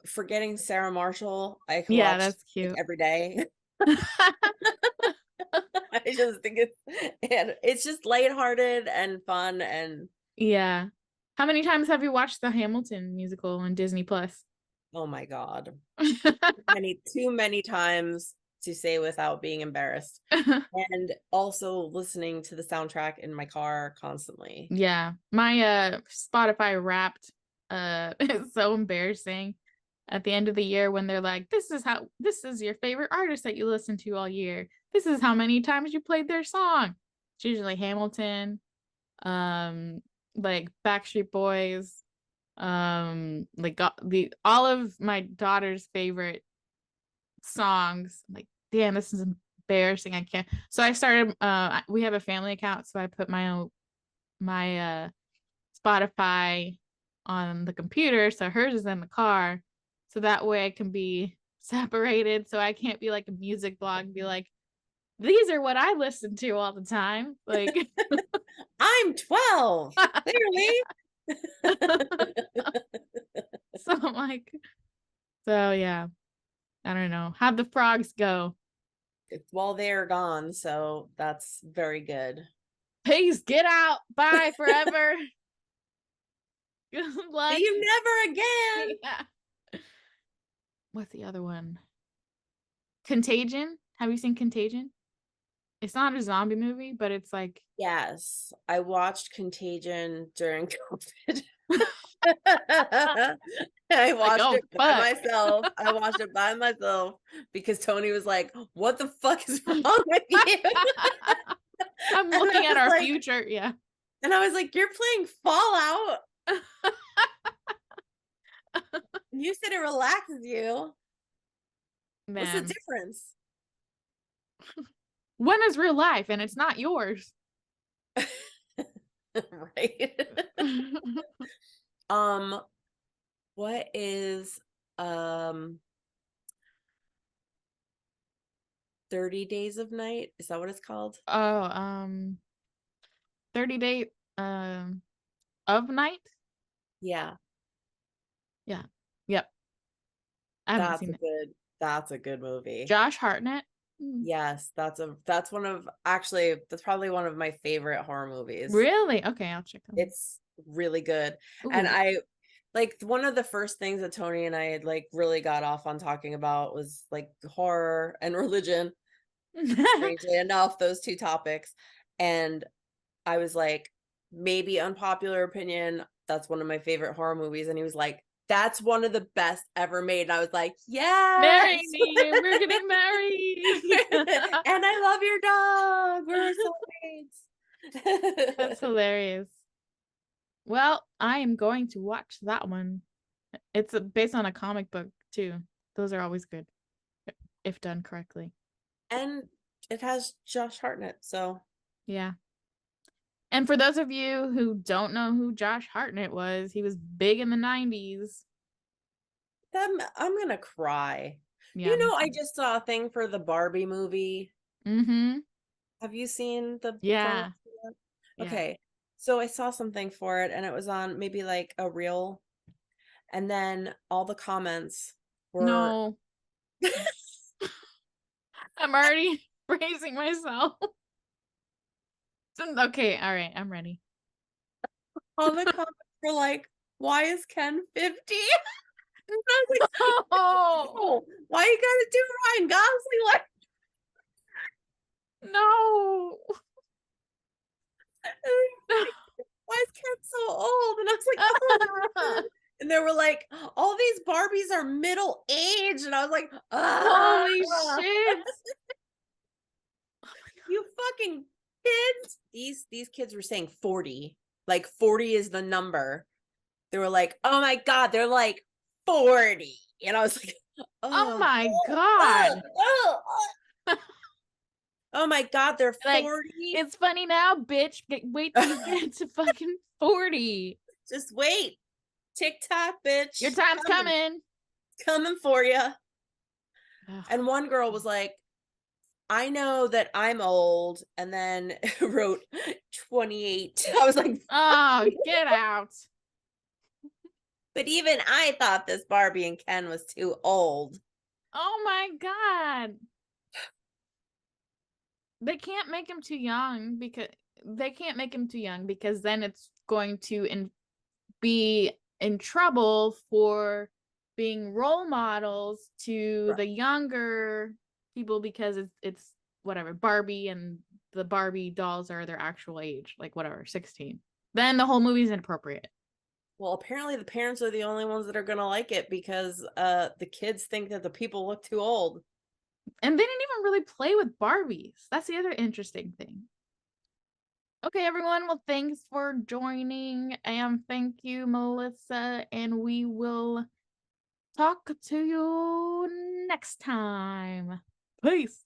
Forgetting Sarah Marshall, I could Yeah, watch that's like cute. every day. I just think it's just lighthearted and fun, and Yeah. How many times have you watched the Hamilton musical on Disney Plus? Oh my God. Too many times to say without being embarrassed. And also listening to the soundtrack in my car constantly. Yeah. My Spotify Wrapped is so embarrassing at the end of the year when they're like, this is your favorite artist that you listen to all year. This is how many times you played their song. It's usually Hamilton, like Backstreet Boys, like all of my daughter's favorite songs. Like, damn, this is embarrassing. I can't. So I started we have a family account, so I put my Spotify on the computer, so hers is in the car, so that way I can be separated, so I can't be like a music blog and be like, these are what I listen to all the time. Like, I'm 12, clearly. so I'm like, so yeah, I don't know. How'd the frogs go? Well, they're gone, so that's very good. Peace, get out, bye forever. Good luck. See you never again. Yeah. What's the other one? Contagion. Have you seen Contagion? It's not a zombie movie, but it's like, Yes, I watched Contagion during COVID. I like, watched oh it by fuck. myself. I watched it by myself because Tony was like, "What the fuck is wrong with you?" I'm And looking I at was our like, future. Yeah. and I was like, "You're playing Fallout. You said it relaxes you. What's the Man, difference?" when is real life and it's not yours? Right. Um, what is 30 Days of Night? Is that what it's called? Oh, 30 Day of Night. Yeah, Yeah. Yep. I haven't that's seen a it. good that's a good movie. Josh Hartnett. Mm. Yes, that's one of actually that's probably one of my favorite horror movies. Really? Okay, I'll check them. It's really good. And Ooh. I like one of the first things that Tony and I had like really got off on talking about was like horror and religion. Strangely enough, those two topics. And I was like, maybe unpopular opinion, that's one of my favorite horror movies. And he was like, that's one of the best ever made. And I was like, yes. Marry me. We're getting married. And I love your dog. We're That's soulmates. hilarious. Well, I am going to watch that one. It's based on a comic book too. Those are always good if done correctly. And it has Josh Hartnett. So Yeah. And for those of you who don't know who Josh Hartnett was, he was big in the 90s. I'm going to cry. Yeah, me I too. just saw a thing for the Barbie movie. Mm-hmm. Have you seen the Yeah. promo? Yeah. Okay. So I saw something for it and it was on maybe like a reel. And then all the comments were No. I'm already bracing myself. Okay, all right, I'm ready. all the comments were like, why is Ken 50? And I was like, Oh, oh, why you gotta do Ryan Gosling like no. why is Ken so old? And I was like, oh. And they were like, all these Barbies are middle age. And I was like, Holy shit. You fucking kids. These kids were saying 40. Like 40 is the number. They were like, oh my God, they're like 40. And I was like, Oh oh, my God. oh my God, they're Like, 40. it's funny now, bitch. Wait till you get to fucking 40. Just wait. TikTok, bitch. Your time's coming. Coming for you. Ugh. And one girl was like, I know that I'm old, and then wrote 28. I was like, Oh, get out. but even I thought this Barbie and Ken was too old. Oh my God. They can't make him too young because then it's going to be in trouble for being role models to Right. the younger people because it's whatever, Barbie, and the Barbie dolls are their actual age, like whatever, 16. Then the whole movie's inappropriate. Well, apparently the parents are the only ones that are gonna like it because the kids think that the people look too old. And they didn't even really play with Barbies. That's the other interesting thing. Okay, everyone. Well, thanks for joining. And thank you, Melissa. And we will talk to you next time. Peace.